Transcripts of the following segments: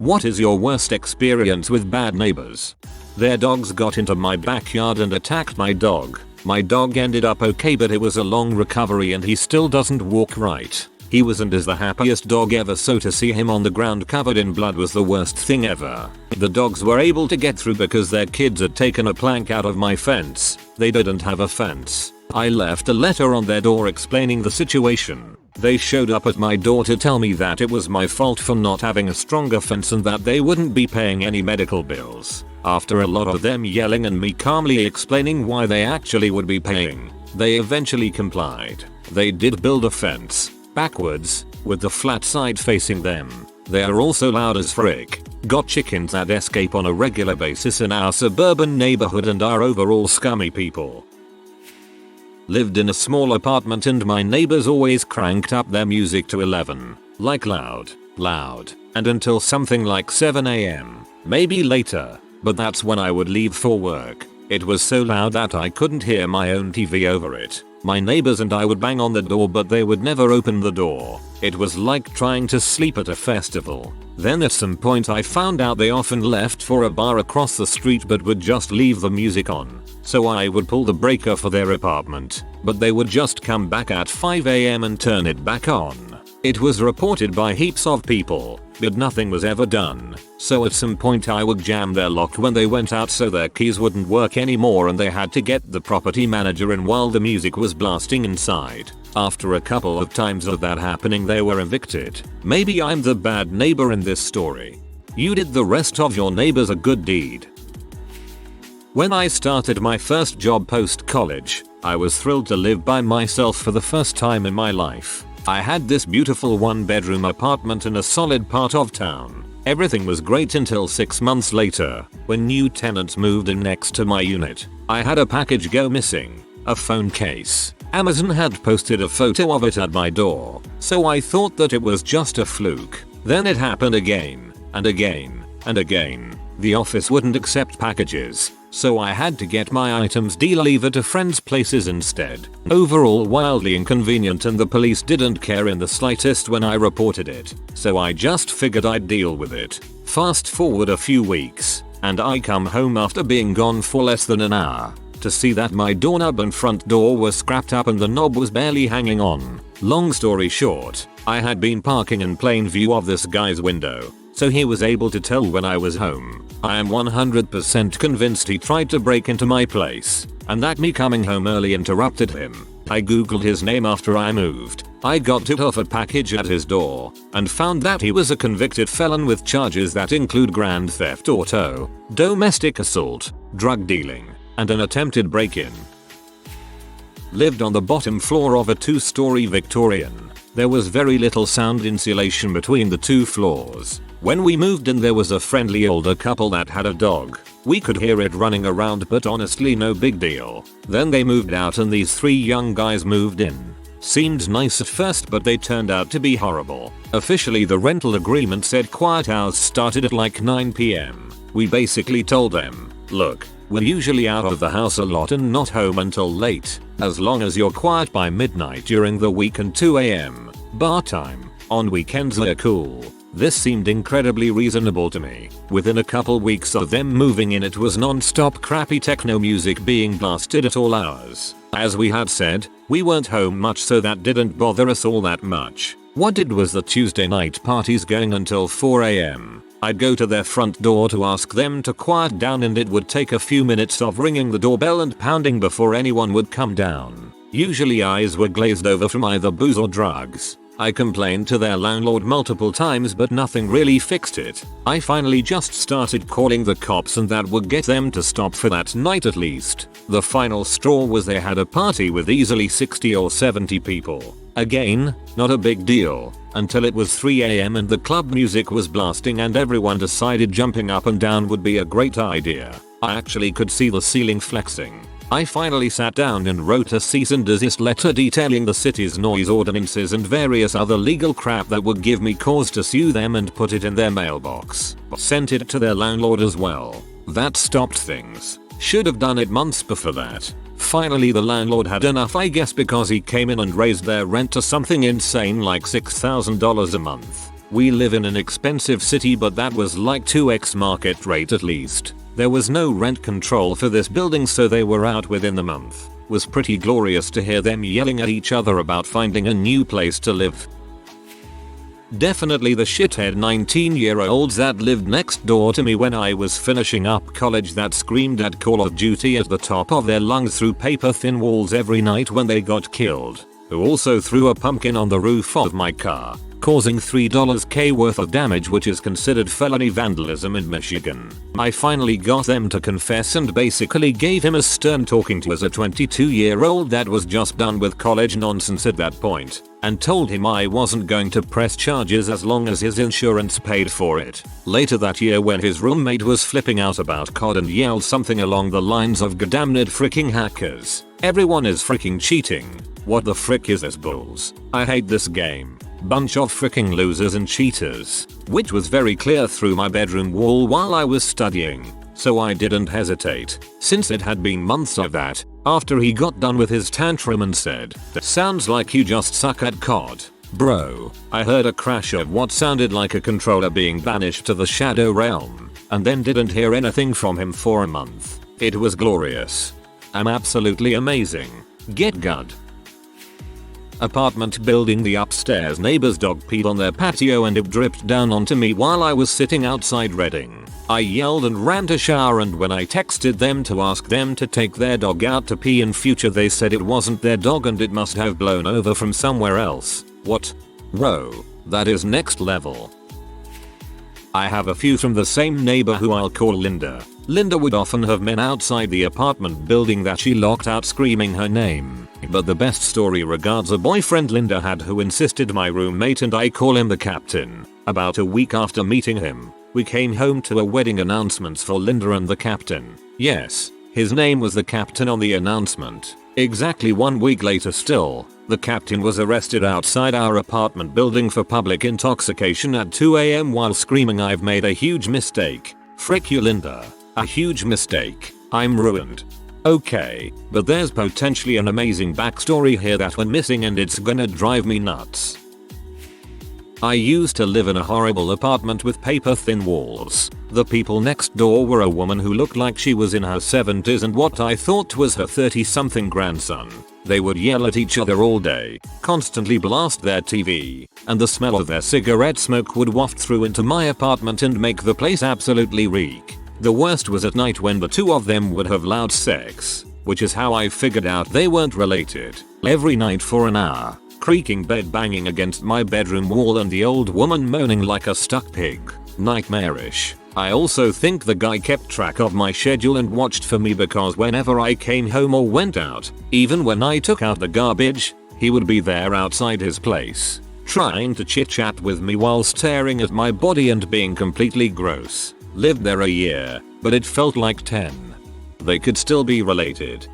What is your worst experience with bad neighbors? Their dogs got into my backyard and attacked my dog. My dog ended up okay, but it was a long recovery and he still doesn't walk right. He wasn't as the happiest dog ever, so to see him on the ground covered in blood was the worst thing ever. The dogs were able to get through because their kids had taken a plank out of my fence. They didn't have a fence. I left a letter on their door explaining the situation. They showed up at my door to tell me that it was my fault for not having a stronger fence and that they wouldn't be paying any medical bills. After a lot of them yelling and me calmly explaining why they actually would be paying, they eventually complied. They did build a fence, backwards, with the flat side facing them. They are also loud as frick. Got chickens that escape on a regular basis in our suburban neighborhood and are overall scummy people. Lived in a small apartment and my neighbors always cranked up their music to 11. Like loud, and until something like 7 AM. Maybe later, but that's when I would leave for work. It was so loud that I couldn't hear my own TV over it. My neighbors and I would bang on the door but they would never open the door. It was like trying to sleep at a festival. Then at some point I found out they often left for a bar across the street but would just leave the music on. So I would pull the breaker for their apartment, but they would just come back at 5 AM and turn it back on. It was reported by heaps of people, but nothing was ever done. So at some point I would jam their lock when they went out so their keys wouldn't work anymore and they had to get the property manager in while the music was blasting inside. After a couple of times of that happening they were evicted. Maybe I'm the bad neighbor in this story. You did the rest of your neighbors a good deed. When I started my first job post-college, I was thrilled to live by myself for the first time in my life. I had this beautiful one-bedroom apartment in a solid part of town. Everything was great until 6 months later, when new tenants moved in next to my unit. I had a package go missing, a phone case. Amazon had posted a photo of it at my door, so I thought that it was just a fluke. Then it happened again, and again, and again. The office wouldn't accept packages, so I had to get my items delivered to friends' places instead. Overall wildly inconvenient and the police didn't care in the slightest when I reported it, so I just figured I'd deal with it. Fast forward a few weeks, and I come home after being gone for less than an hour, to see that my doorknob and front door were scrapped up and the knob was barely hanging on. Long story short, I had been parking in plain view of this guy's window, so he was able to tell when I was home. I am 100% convinced he tried to break into my place, and that me coming home early interrupted him. I googled his name after I moved. I got tipped off a package at his door, and found that he was a convicted felon with charges that include grand theft auto, domestic assault, drug dealing, and an attempted break-in. Lived on the bottom floor of a 2-story Victorian. There was very little sound insulation between the 2 floors. When we moved in there was a friendly older couple that had a dog. We could hear it running around but honestly no big deal. Then they moved out and these 3 young guys moved in. Seemed nice at first but they turned out to be horrible. Officially the rental agreement said quiet hours started at like 9 PM. We basically told them, look, we're usually out of the house a lot and not home until late. As long as you're quiet by midnight during the week and 2 AM, bar time, on weekends are cool. This seemed incredibly reasonable to me. Within a couple weeks of them moving in it was non-stop crappy techno music being blasted at all hours. As we had said, we weren't home much so that didn't bother us all that much. What did was the Tuesday night parties going until 4 AM. I'd go to their front door to ask them to quiet down and it would take a few minutes of ringing the doorbell and pounding before anyone would come down. Usually eyes were glazed over from either booze or drugs. I complained to their landlord multiple times but nothing really fixed it. I finally just started calling the cops and that would get them to stop for that night at least. The final straw was they had a party with easily 60 or 70 people. Again, not a big deal, until it was 3 AM and the club music was blasting and everyone decided jumping up and down would be a great idea. I actually could see the ceiling flexing. I finally sat down and wrote a cease and desist letter detailing the city's noise ordinances and various other legal crap that would give me cause to sue them and put it in their mailbox. Sent it to their landlord as well. That stopped things. Should have done it months before that. Finally the landlord had enough I guess because he came in and raised their rent to something insane like $6,000 a month. We live in an expensive city, but that was like 2x market rate at least. There was no rent control for this building, so they were out within the month. Was pretty glorious to hear them yelling at each other about finding a new place to live. Definitely the shithead 19-year-olds that lived next door to me when I was finishing up college that screamed at Call of Duty at the top of their lungs through paper-thin walls every night when they got killed. Who also threw a pumpkin on the roof of my car, causing $3K worth of damage, which is considered felony vandalism in Michigan. I finally got them to confess and basically gave him a stern talking to as a 22-year-old that was just done with college nonsense at that point, and told him I wasn't going to press charges as long as his insurance paid for it. Later that year, when his roommate was flipping out about COD and yelled something along the lines of "Goddammit freaking hackers, everyone is freaking cheating. What the frick is this bulls? I hate this game. Bunch of freaking losers and cheaters," which was very clear through my bedroom wall while I was studying, so I didn't hesitate, since it had been months of that, after he got done with his tantrum and said, "That sounds like you just suck at COD. Bro." I heard a crash of what sounded like a controller being banished to the shadow realm, and then didn't hear anything from him for a month. It was glorious. I'm absolutely amazing. Get good. Apartment building. The upstairs neighbor's dog peed on their patio and it dripped down onto me while I was sitting outside Reading. I yelled and ran to shower, and when I texted them to ask them to take their dog out to pee in future, they said it wasn't their dog and it must have blown over from somewhere else. What? Bro, that is next level. I have a few from the same neighbor who I'll call Linda. Linda would often have men outside the apartment building that she locked out screaming her name. But the best story regards a boyfriend Linda had who insisted my roommate and I call him the captain. About a week after meeting him, we came home to a wedding announcements for Linda and the captain. Yes, his name was the captain on the announcement. Exactly 1 week later still, the captain was arrested outside our apartment building for public intoxication at 2 AM while screaming, "I've made a huge mistake. Frick you, Linda. A huge mistake. I'm ruined." Okay, but there's potentially an amazing backstory here that went missing and it's gonna drive me nuts. I used to live in a horrible apartment with paper-thin walls. The people next door were a woman who looked like she was in her 70s and what I thought was her 30-something grandson. They would yell at each other all day, constantly blast their TV, and the smell of their cigarette smoke would waft through into my apartment and make the place absolutely reek. The worst was at night when the two of them would have loud sex, which is how I figured out they weren't related. Every night for an hour, creaking bed banging against my bedroom wall and the old woman moaning like a stuck pig. Nightmarish. I also think the guy kept track of my schedule and watched for me because whenever I came home or went out, even when I took out the garbage, he would be there outside his place, trying to chit-chat with me while staring at my body and being completely gross. Lived there a year, but it felt like 10. They could still be related.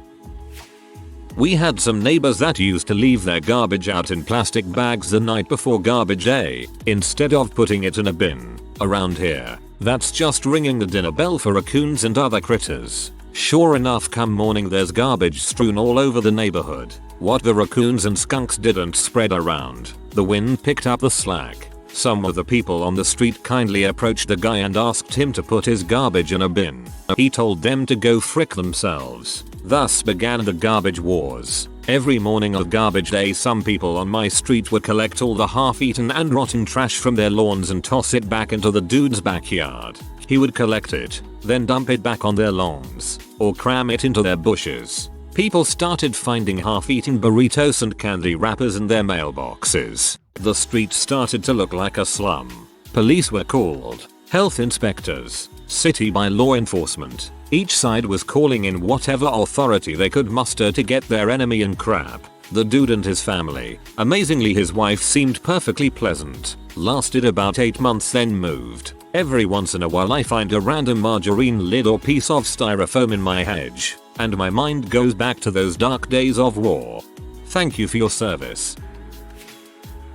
We had some neighbors that used to leave their garbage out in plastic bags the night before garbage day, instead of putting it in a bin. Around here, that's just ringing the dinner bell for raccoons and other critters. Sure enough, come morning there's garbage strewn all over the neighborhood. What the raccoons and skunks didn't spread around, the wind picked up the slack. Some of the people on the street kindly approached the guy and asked him to put his garbage in a bin. He told them to go frick themselves. Thus began the garbage wars. Every morning of garbage day, some people on my street would collect all the half-eaten and rotten trash from their lawns and toss it back into the dude's backyard. He would collect it, then dump it back on their lawns, or cram it into their bushes. People started finding half-eaten burritos and candy wrappers in their mailboxes. The street started to look like a slum. Police were called, health inspectors, city by law enforcement. Each side was calling in whatever authority they could muster to get their enemy in crap. The dude and his family. Amazingly, his wife seemed perfectly pleasant. Lasted about 8 months, then moved. Every once in a while I find a random margarine lid or piece of styrofoam in my hedge, and my mind goes back to those dark days of war. Thank you for your service.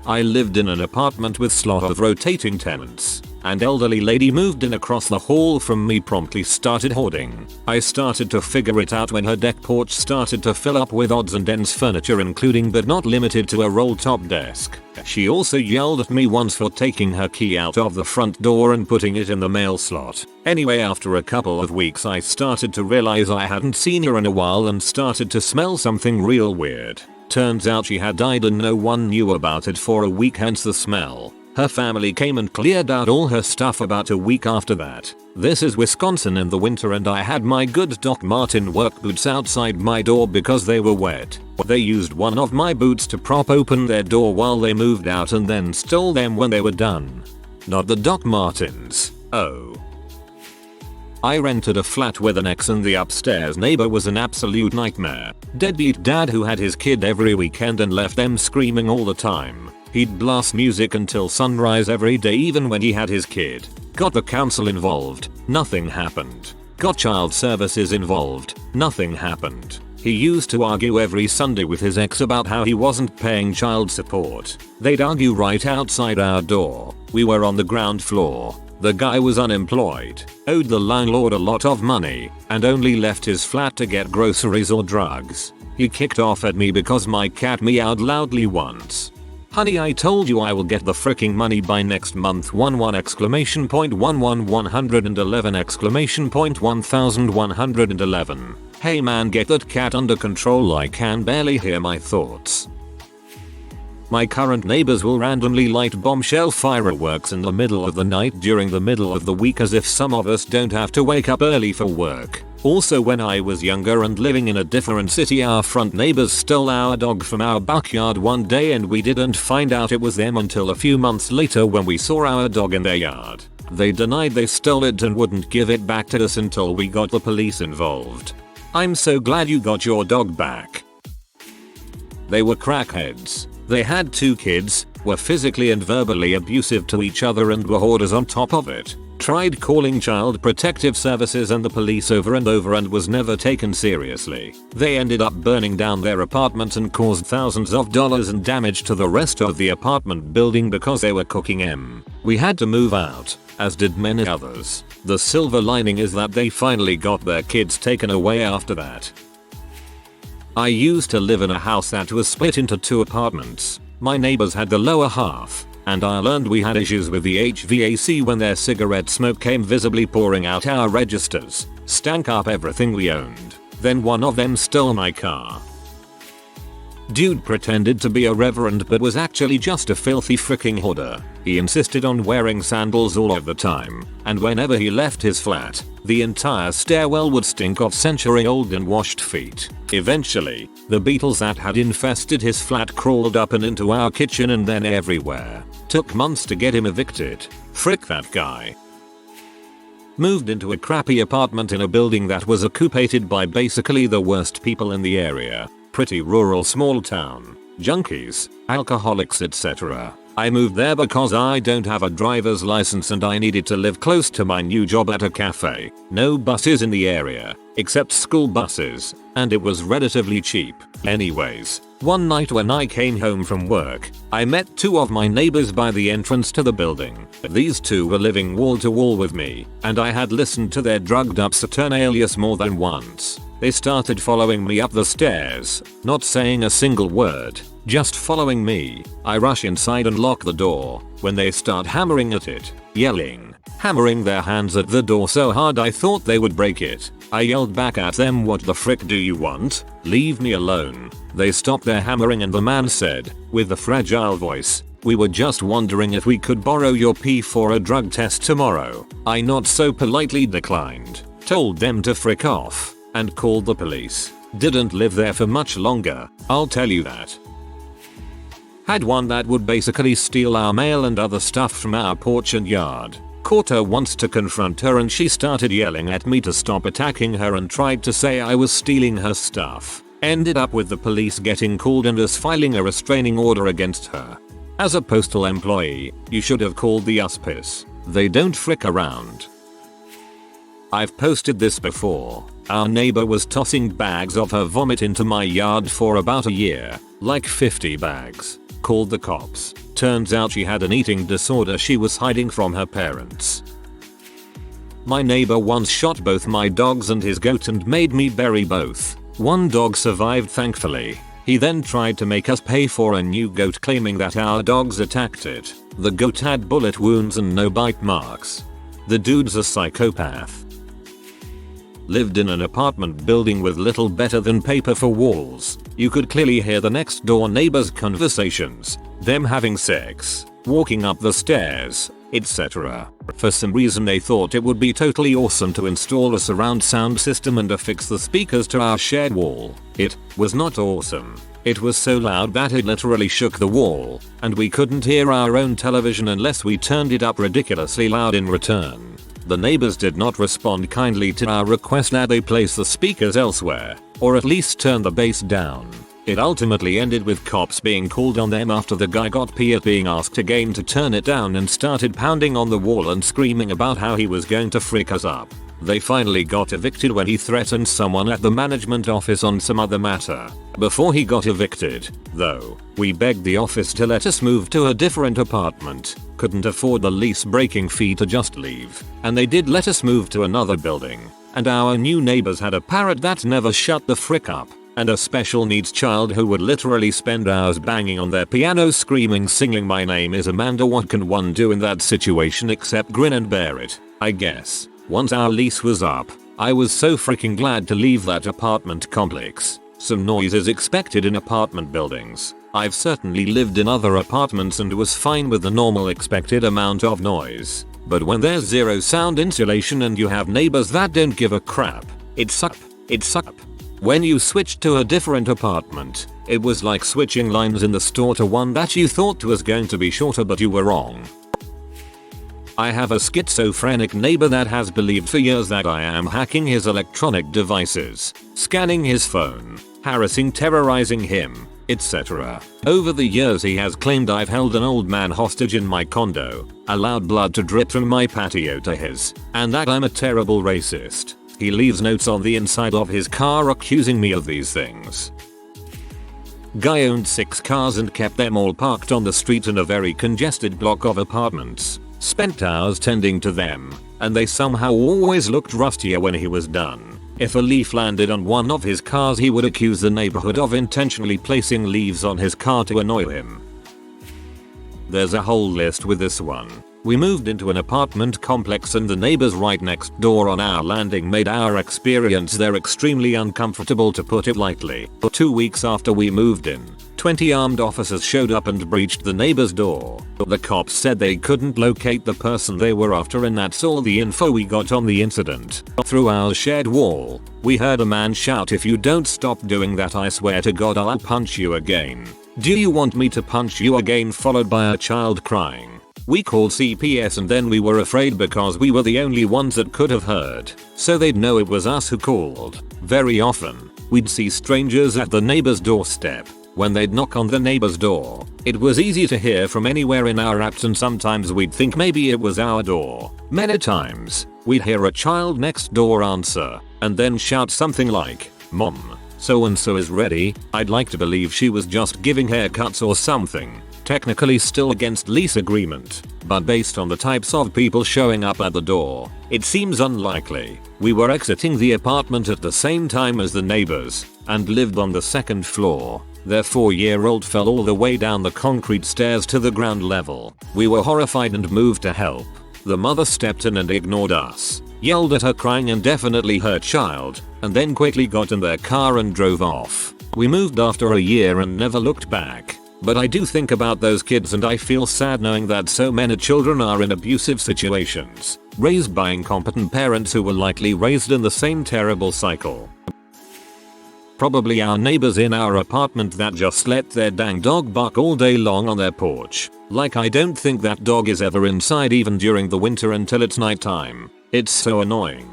I lived in an apartment with slot of rotating tenants. and elderly lady moved in across the hall from me, promptly started hoarding. I started to figure it out when her deck porch started to fill up with odds and ends furniture, including but not limited to a roll-top desk. She also yelled at me once for taking her key out of the front door and putting it in the mail slot. Anyway, after a couple of weeks I started to realize I hadn't seen her in a while and started to smell something real weird. Turns out she had died and no one knew about it for a week, hence the smell. Her family came and cleared out all her stuff about a week after that. This is Wisconsin in the winter and I had my good Doc Marten work boots outside my door because they were wet. They used one of my boots to prop open their door while they moved out and then stole them when they were done. Not the Doc Martens. Oh. I rented a flat with an ex and the upstairs neighbor was an absolute nightmare. Deadbeat dad who had his kid every weekend and left them screaming all the time. He'd blast music until sunrise every day even when he had his kid. Got the council involved, nothing happened. Got child services involved, nothing happened. He used to argue every Sunday with his ex about how he wasn't paying child support. They'd argue right outside our door. We were on the ground floor. The guy was unemployed, owed the landlord a lot of money, and only left his flat to get groceries or drugs. He kicked off at me because my cat meowed loudly once. Honey, I told you I will get the fricking money by next month. 11 exclamation point 11111 exclamation point 1111. Hey man, get that cat under control, I can barely hear my thoughts. My current neighbors will randomly light bombshell fireworks in the middle of the night during the middle of the week as if some of us don't have to wake up early for work. Also, when I was younger and living in a different city, our front neighbors stole our dog from our backyard one day and we didn't find out it was them until a few months later when we saw our dog in their yard. They denied they stole it and wouldn't give it back to us until we got the police involved. I'm so glad you got your dog back. They were crackheads. They had 2 kids, were physically and verbally abusive to each other and were hoarders on top of it. Tried calling Child Protective Services and the police over and over and was never taken seriously. They ended up burning down their apartment and caused thousands of dollars in damage to the rest of the apartment building because they were cooking M. We had to move out, as did many others. The silver lining is that they finally got their kids taken away after that. I used to live in a house that was split into 2 apartments. My neighbors had the lower half, and I learned we had issues with the HVAC when their cigarette smoke came visibly pouring out our registers, stank up everything we owned. Then one of them stole my car. Dude pretended to be a reverend but was actually just a filthy freaking hoarder. He insisted on wearing sandals all of the time, and whenever he left his flat, the entire stairwell would stink of century-old and washed feet. Eventually, the beetles that had infested his flat crawled up and into our kitchen and then everywhere. Took months to get him evicted. Frick that guy. Moved into a crappy apartment in a building that was occupied by basically the worst people in the area. Pretty rural small town. Junkies, alcoholics, etc. I moved there because I don't have a driver's license and I needed to live close to my new job at a cafe. No buses in the area, except school buses, and it was relatively cheap. Anyways, one night when I came home from work, I met 2 of my neighbors by the entrance to the building. These 2 were living wall to wall with me, and I had listened to their drugged up Saturnalius more than once. They started following me up the stairs, not saying a single word, just following me. I rush inside and lock the door, when they start hammering at it, yelling, hammering their hands at the door so hard I thought they would break it. I yelled back at them, what the frick do you want? Leave me alone. They stopped their hammering and the man said, with a fragile voice, we were just wondering if we could borrow your pee for a drug test tomorrow. I not so politely declined, told them to frick off, and called the police. Didn't live there for much longer, I'll tell you that. Had one that would basically steal our mail and other stuff from our porch and yard. Caught her once to confront her and she started yelling at me to stop attacking her and tried to say I was stealing her stuff. Ended up with the police getting called and us filing a restraining order against her. As a postal employee, you should have called the USPS. They don't frick around. I've posted this before. Our neighbor was tossing bags of her vomit into my yard for about a year, like 50 bags. Called the cops. Turns out she had an eating disorder she was hiding from her parents. My neighbor once shot both my dogs and his goat and made me bury both. One dog survived thankfully. He then tried to make us pay for a new goat claiming that our dogs attacked it. The goat had bullet wounds and no bite marks. The dude's a psychopath. Lived in an apartment building with little better than paper for walls. You could clearly hear the next door neighbors' conversations, them having sex, walking up the stairs, etc. For some reason they thought it would be totally awesome to install a surround sound system and affix the speakers to our shared wall. It was not awesome. It was so loud that it literally shook the wall, and we couldn't hear our own television unless we turned it up ridiculously loud in return. The neighbors did not respond kindly to our request that they place the speakers elsewhere, or at least turn the bass down. It ultimately ended with cops being called on them after the guy got pee at being asked again to turn it down and started pounding on the wall and screaming about how he was going to frick us up. They finally got evicted when he threatened someone at the management office on some other matter. Before he got evicted, though, we begged the office to let us move to a different apartment. Couldn't afford the lease breaking fee to just leave, and they did let us move to another building. And our new neighbors had a parrot that never shut the frick up, and a special needs child who would literally spend hours banging on their piano screaming singing "My name is Amanda." What can one do in that situation except grin and bear it, I guess. Once our lease was up, I was so freaking glad to leave that apartment complex. Some noise is expected in apartment buildings. I've certainly lived in other apartments and was fine with the normal expected amount of noise. But when there's zero sound insulation and you have neighbors that don't give a crap, it sucks. When you switched to a different apartment, it was like switching lines in the store to one that you thought was going to be shorter but you were wrong. I have a schizophrenic neighbor that has believed for years that I am hacking his electronic devices, scanning his phone, harassing, terrorizing him, etc. Over the years he has claimed I've held an old man hostage in my condo, allowed blood to drip from my patio to his, and that I'm a terrible racist. He leaves notes on the inside of his car accusing me of these things. Guy owned 6 cars and kept them all parked on the street in a very congested block of apartments. Spent hours tending to them, and they somehow always looked rustier when he was done. If a leaf landed on one of his cars he would accuse the neighborhood of intentionally placing leaves on his car to annoy him. There's a whole list with this one. We moved into an apartment complex and the neighbors right next door on our landing made our experience there extremely uncomfortable, to put it lightly. 2 weeks after we moved in, 20 armed officers showed up and breached the neighbor's door. The cops said they couldn't locate the person they were after, and that's all the info we got on the incident. Through our shared wall, we heard a man shout, "If you don't stop doing that, I swear to God I'll punch you again. Do you want me to punch you again?" followed by a child crying. We called CPS and then we were afraid because we were the only ones that could have heard, so they'd know it was us who called. Very often, we'd see strangers at the neighbor's doorstep. When they'd knock on the neighbor's door, it was easy to hear from anywhere in our apps, and sometimes we'd think maybe it was our door. Many times, we'd hear a child next door answer, and then shout something like, "Mom, so and so is ready." I'd like to believe she was just giving haircuts or something. Technically still against lease agreement, but based on the types of people showing up at the door, it seems unlikely. We were exiting the apartment at the same time as the neighbors, and lived on the second floor. Their 4-year-old fell all the way down the concrete stairs to the ground level. We were horrified and moved to help. The mother stepped in and ignored us, yelled at her crying and definitely her child, and then quickly got in their car and drove off. We moved after a year and never looked back. But I do think about those kids and I feel sad knowing that so many children are in abusive situations, raised by incompetent parents who were likely raised in the same terrible cycle. Probably our neighbors in our apartment that just let their dang dog bark all day long on their porch. Like, I don't think that dog is ever inside even during the winter until it's nighttime. It's so annoying.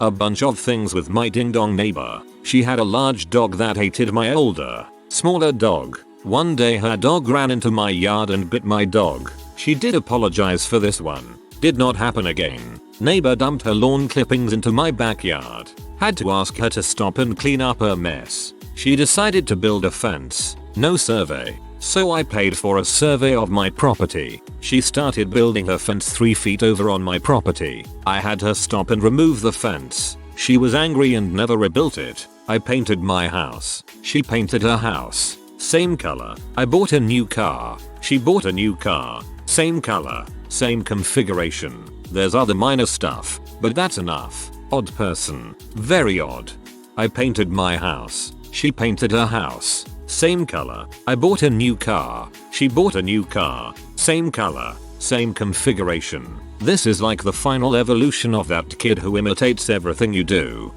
A bunch of things with my ding dong neighbor. She had a large dog that hated my older, smaller dog. One day her dog ran into my yard and bit my dog. She did apologize for this one. Did not happen again. Neighbor dumped her lawn clippings into my backyard. Had to ask her to stop and clean up her mess. She decided to build a fence. No survey. So I paid for a survey of my property. She started building her fence 3 feet over on my property. I had her stop and remove the fence. She was angry and never rebuilt it. I painted my house. She painted her house. Same color. I bought a new car. She bought a new car. Same color. Same configuration. There's other minor stuff, but that's enough. Odd person. Very odd. I painted my house. She painted her house. Same color. I bought a new car. She bought a new car. Same color. Same configuration. This is like the final evolution of that kid who imitates everything you do.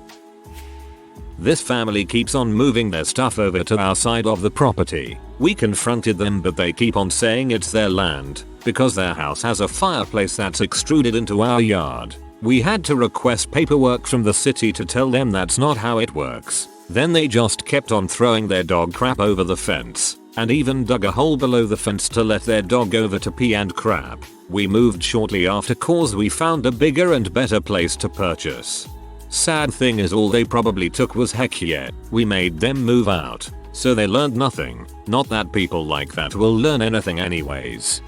This family keeps on moving their stuff over to our side of the property. We confronted them, but they keep on saying it's their land because their house has a fireplace that's extruded into our yard. We had to request paperwork from the city to tell them that's not how it works. Then they just kept on throwing their dog crap over the fence and even dug a hole below the fence to let their dog over to pee and crap. We moved shortly after cause we found a bigger and better place to purchase. Sad thing is all they probably took was heck yeah, we made them move out. So they learned nothing. Not that people like that will learn anything anyways.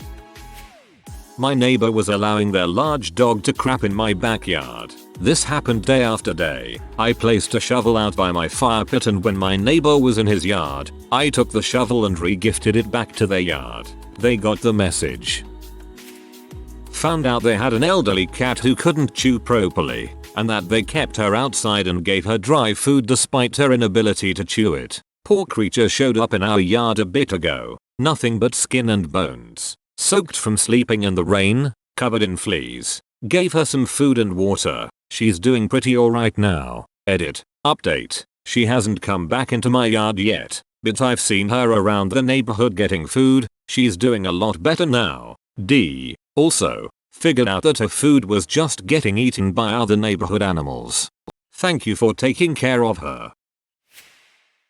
My neighbor was allowing their large dog to crap in my backyard. This happened day after day. I placed a shovel out by my fire pit, and when my neighbor was in his yard, I took the shovel and re-gifted it back to their yard. They got the message. Found out they had an elderly cat who couldn't chew properly, and that they kept her outside and gave her dry food despite her inability to chew it. Poor creature showed up in our yard a bit ago. Nothing but skin and bones. Soaked from sleeping in the rain, covered in fleas. Gave her some food and water. She's doing pretty alright now. Edit. Update. She hasn't come back into my yard yet, but I've seen her around the neighborhood getting food. She's doing a lot better now. D. Also, figured out that her food was just getting eaten by other neighborhood animals. Thank you for taking care of her.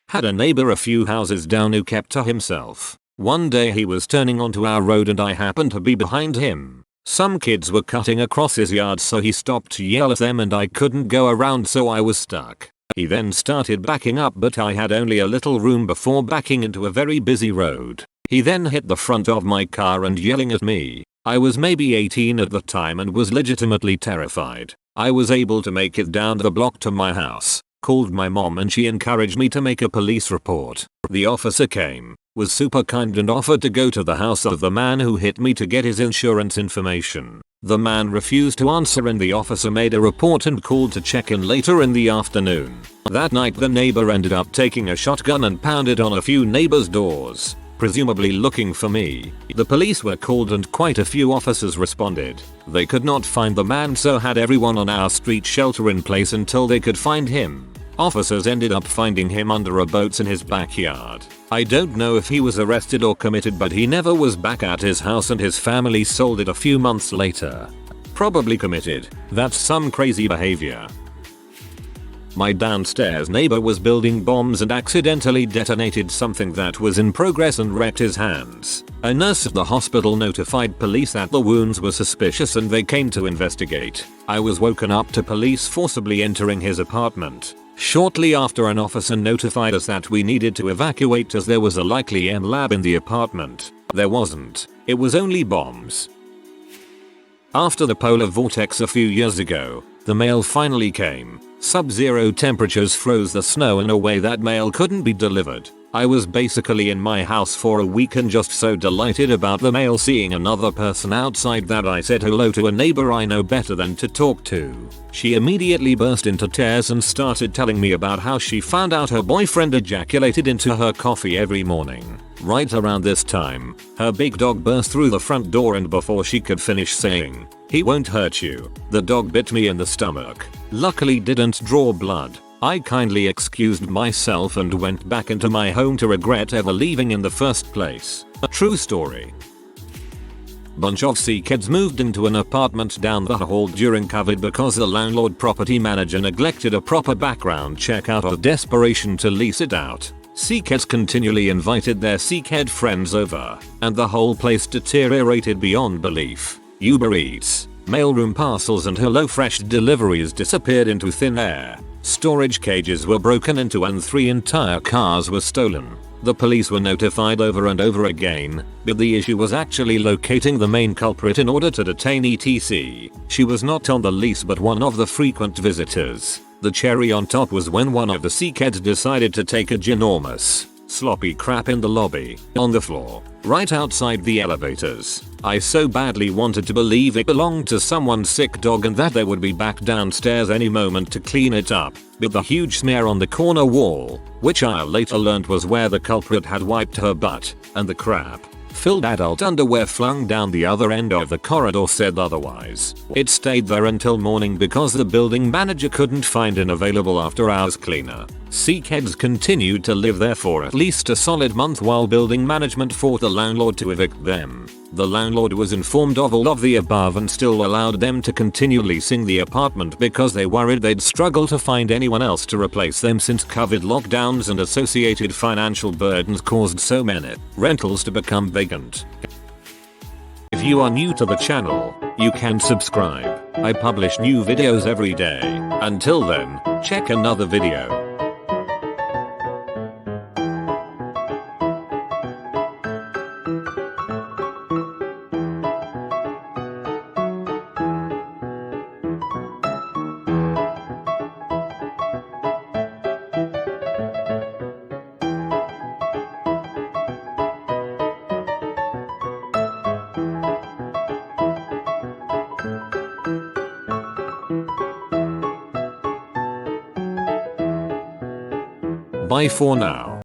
Had a neighbor a few houses down who kept to himself. One day he was turning onto our road and I happened to be behind him. Some kids were cutting across his yard, so he stopped to yell at them and I couldn't go around, so I was stuck. He then started backing up, but I had only a little room before backing into a very busy road. He then hit the front of my car and yelling at me. I was maybe 18 at the time and was legitimately terrified. I was able to make it down the block to my house. Called my mom and she encouraged me to make a police report. The officer came, was super kind and offered to go to the house of the man who hit me to get his insurance information. The man refused to answer and the officer made a report and called to check in later in the afternoon. That night the neighbor ended up taking a shotgun and pounded on a few neighbors' doors, presumably looking for me. The police were called and quite a few officers responded. They could not find the man, so had everyone on our street shelter in place until they could find him. Officers ended up finding him under a boat in his backyard. I don't know if he was arrested or committed, but he never was back at his house and his family sold it a few months later. Probably committed. That's some crazy behavior. My downstairs neighbor was building bombs and accidentally detonated something that was in progress and wrecked his hands. A nurse at the hospital notified police that the wounds were suspicious and they came to investigate. I was woken up to police forcibly entering his apartment. Shortly after, an officer notified us that we needed to evacuate as there was a likely M lab in the apartment. There wasn't. It was only bombs. After the polar vortex a few years ago, the mail finally came. Sub-zero temperatures froze the snow in a way that mail couldn't be delivered. I was basically in my house for a week and just so delighted about the mail seeing another person outside that I said hello to a neighbor I know better than to talk to. She immediately burst into tears and started telling me about how she found out her boyfriend ejaculated into her coffee every morning. Right around this time, her big dog burst through the front door and before she could finish saying, "He won't hurt you," the dog bit me in the stomach. Luckily didn't draw blood. I kindly excused myself and went back into my home to regret ever leaving in the first place. A true story. Bunch of C kids moved into an apartment down the hall during COVID because the landlord property manager neglected a proper background check out of desperation to lease it out. C kids continually invited their C kid friends over, and the whole place deteriorated beyond belief. Uber Eats, Mailroom parcels and HelloFresh deliveries disappeared into thin air. Storage cages were broken into and 3 entire cars were stolen. The police were notified over and over again, but the issue was actually locating the main culprit in order to detain etc. She was not on the lease but one of the frequent visitors. The cherry on top was when one of the sickheads decided to take a ginormous, sloppy crap in the lobby, on the floor, right outside the elevators. I so badly wanted to believe it belonged to someone's sick dog and that they would be back downstairs any moment to clean it up, but the huge smear on the corner wall, which I later learned was where the culprit had wiped her butt, and the crap filled adult underwear flung down the other end of the corridor said otherwise. It stayed there until morning because the building manager couldn't find an available after hours cleaner. Sickheads continued to live there for at least a solid month while building management fought the landlord to evict them. The landlord was informed of all of the above and still allowed them to continue leasing the apartment because they worried they'd struggle to find anyone else to replace them since COVID lockdowns and associated financial burdens caused so many rentals to become vacant. If you are new to the channel, you can subscribe. I publish new videos every day. Until then, check another video. Bye for now.